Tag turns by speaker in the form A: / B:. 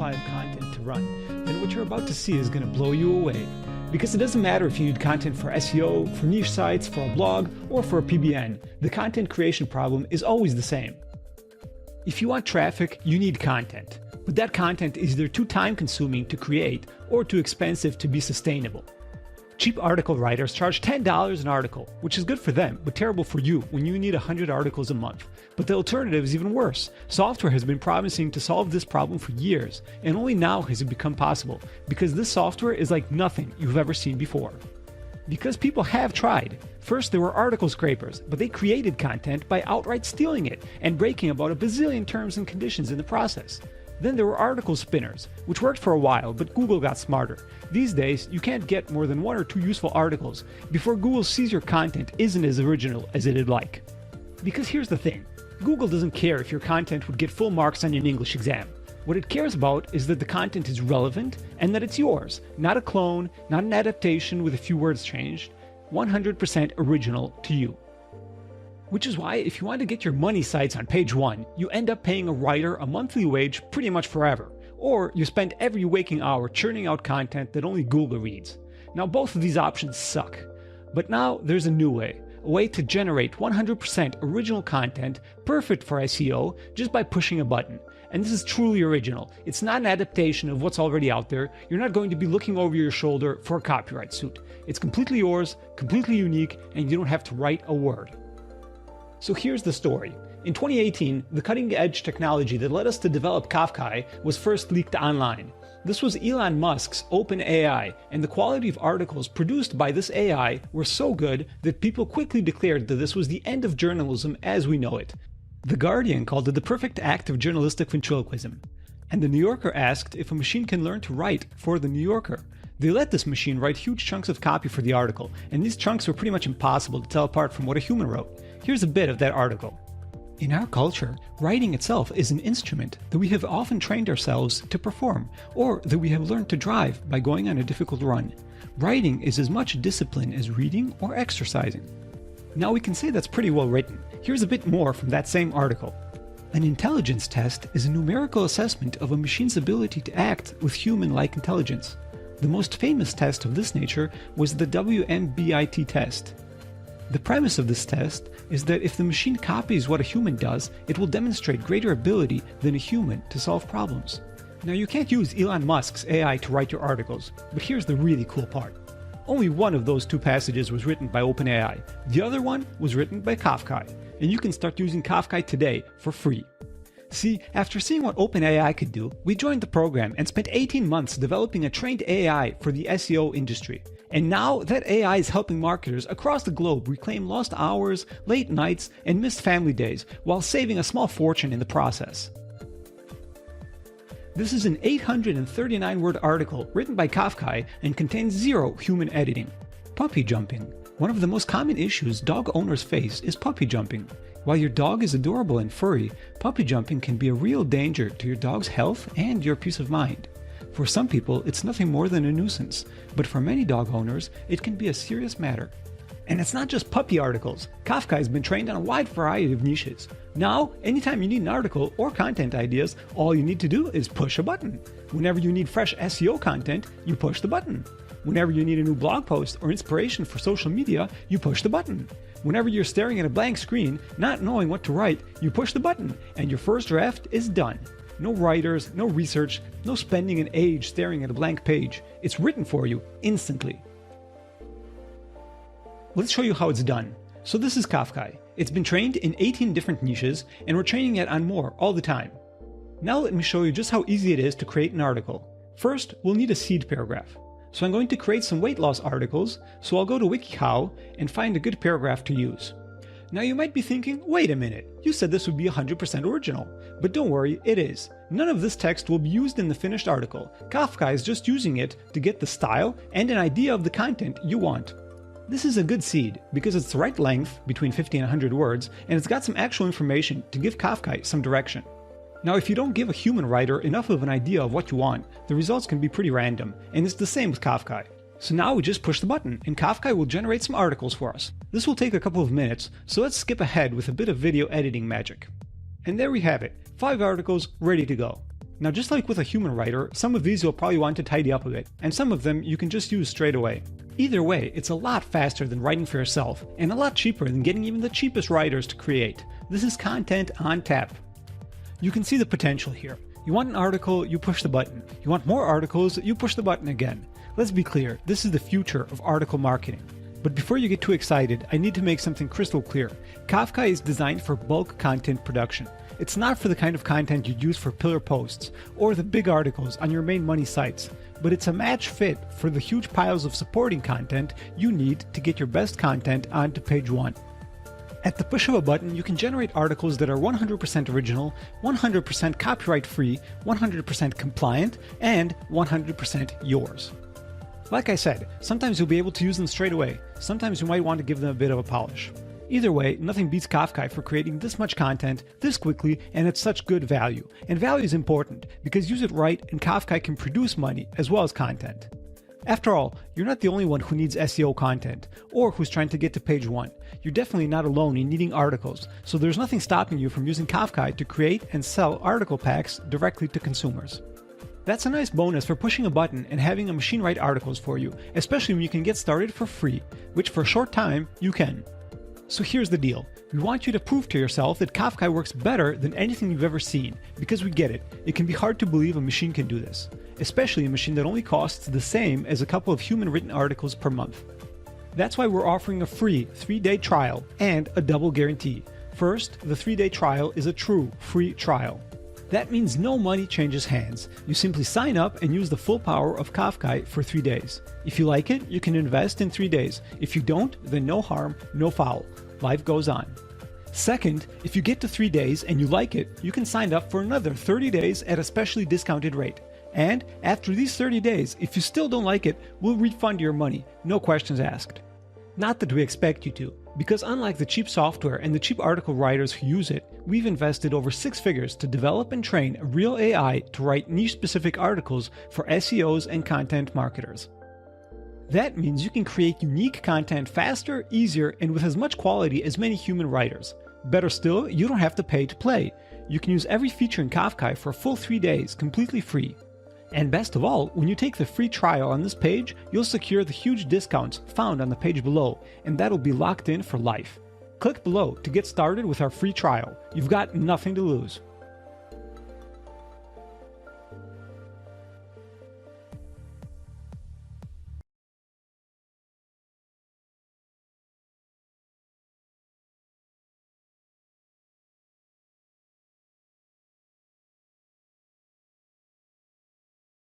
A: supply of content to run, then what you're about to see is going to blow you away. Because it doesn't matter if you need content for SEO, for niche sites, for a blog, or for a PBN, the content creation problem is always the same. If you want traffic, you need content. But that content is either too time-consuming to create or too expensive to be sustainable. Cheap article writers charge $10 an article, which is good for them, but terrible for you when you need 100 articles a month. But the alternative is even worse. Software has been promising to solve this problem for years, and only now has it become possible, because this software is like nothing you've ever seen before. Because people have tried. First, there were article scrapers, but they created content by outright stealing it and breaking about a bazillion terms and conditions in the process. Then there were article spinners, which worked for a while, but Google got smarter. These days, you can't get more than 1 or 2 useful articles before Google sees your content isn't as original as it'd like. Because here's the thing, Google doesn't care if your content would get full marks on an English exam. What it cares about is that the content is relevant and that it's yours, not a clone, not an adaptation with a few words changed, 100% original to you. Which is why if you want to get your money sites on page 1, you end up paying a writer a monthly wage pretty much forever. Or you spend every waking hour churning out content that only Google reads. Now both of these options suck. But now there's a new way. A way to generate 100% original content perfect for SEO just by pushing a button. And this is truly original. It's not an adaptation of what's already out there. You're not going to be looking over your shoulder for a copyright suit. It's completely yours, completely unique, and you don't have to write a word. So here's the story. In 2018, the cutting-edge technology that led us to develop Kafka was first leaked online. This was Elon Musk's OpenAI, and the quality of articles produced by this AI were so good that people quickly declared that this was the end of journalism as we know it. The Guardian called it the perfect act of journalistic ventriloquism. And the New Yorker asked if a machine can learn to write for the New Yorker. They let this machine write huge chunks of copy for the article, and these chunks were pretty much impossible to tell apart from what a human wrote. Here's a bit of that article. In our culture, writing itself is an instrument that we have often trained ourselves to perform, or that we have learned to drive by going on a difficult run. Writing is as much discipline as reading or exercising. Now we can say that's pretty well written. Here's a bit more from that same article. An intelligence test is a numerical assessment of a machine's ability to act with human-like intelligence. The most famous test of this nature was the WMBIT test. The premise of this test is that if the machine copies what a human does, it will demonstrate greater ability than a human to solve problems. Now you can't use Elon Musk's AI to write your articles, but here's the really cool part. Only one of those 2 passages was written by OpenAI. The other one was written by Kafka, and you can start using Kafka today for free. See, after seeing what OpenAI could do, we joined the program and spent 18 months developing a trained AI for the SEO industry. And now that AI is helping marketers across the globe reclaim lost hours, late nights, and missed family days while saving a small fortune in the process. This is an 839-word article written by Kafka and contains 0 human editing. Puppy jumping. One of the most common issues dog owners face is puppy jumping. While your dog is adorable and furry, puppy jumping can be a real danger to your dog's health and your peace of mind. For some people, it's nothing more than a nuisance, but for many dog owners, it can be a serious matter. And it's not just puppy articles. Kafka has been trained on a wide variety of niches. Now, anytime you need an article or content ideas, all you need to do is push a button. Whenever you need fresh SEO content, you push the button. Whenever you need a new blog post or inspiration for social media, you push the button. Whenever you're staring at a blank screen, not knowing what to write, you push the button, and your first draft is done. No writers, no research, no spending an age staring at a blank page. It's written for you instantly. Let's show you how it's done. So this is Kafka. It's been trained in 18 different niches, and we're training it on more all the time. Now let me show you just how easy it is to create an article. First, we'll need a seed paragraph. So I'm going to create some weight loss articles, so I'll go to WikiHow and find a good paragraph to use. Now you might be thinking, wait a minute, you said this would be 100% original. But don't worry, it is. None of this text will be used in the finished article. Kafka is just using it to get the style and an idea of the content you want. This is a good seed because it's the right length, between 50 and 100 words, and it's got some actual information to give Kafka some direction. Now if you don't give a human writer enough of an idea of what you want, the results can be pretty random, and it's the same with Kafka. So now we just push the button, and Kafka will generate some articles for us. This will take a couple of minutes, so let's skip ahead with a bit of video editing magic. And there we have it, 5 articles ready to go. Now, just like with a human writer, some of these you'll probably want to tidy up a bit, and some of them you can just use straight away. Either way, it's a lot faster than writing for yourself, and a lot cheaper than getting even the cheapest writers to create. This is content on tap. You can see the potential here. You want an article, you push the button. You want more articles, you push the button again. Let's be clear, this is the future of article marketing. But before you get too excited, I need to make something crystal clear. Kafka is designed for bulk content production. It's not for the kind of content you'd use for pillar posts or the big articles on your main money sites, but it's a match fit for the huge piles of supporting content you need to get your best content onto page 1. At the push of a button, you can generate articles that are 100% original, 100% copyright free, 100% compliant, and 100% yours. Like I said, sometimes you'll be able to use them straight away, sometimes you might want to give them a bit of a polish. Either way, nothing beats Kafka for creating this much content, this quickly, and at such good value. And value is important, because use it right and Kafka can produce money as well as content. After all, you're not the only one who needs SEO content, or who's trying to get to page 1. You're definitely not alone in needing articles, so there's nothing stopping you from using Kafka to create and sell article packs directly to consumers. That's a nice bonus for pushing a button and having a machine write articles for you, especially when you can get started for free, which for a short time, you can. So here's the deal. We want you to prove to yourself that Kafka works better than anything you've ever seen, because we get it. It can be hard to believe a machine can do this, especially a machine that only costs the same as a couple of human-written articles per month. That's why we're offering a free 3-day trial and a double guarantee. First, the 3-day trial is a true free trial. That means no money changes hands. You simply sign up and use the full power of Kafka for 3 days. If you like it, you can invest in 3 days. If you don't, then no harm, no foul. Life goes on. Second, if you get to 3 days and you like it, you can sign up for another 30 days at a specially discounted rate. And after these 30 days, if you still don't like it, we'll refund your money, no questions asked. Not that we expect you to, because unlike the cheap software and the cheap article writers who use it, we've invested over 6 figures to develop and train a real AI to write niche-specific articles for SEOs and content marketers. That means you can create unique content faster, easier, and with as much quality as many human writers. Better still, you don't have to pay to play. You can use every feature in Kafka for a full 3 days, completely free. And best of all, when you take the free trial on this page, you'll secure the huge discounts found on the page below, and that'll be locked in for life. Click below to get started with our free trial. You've got nothing to lose.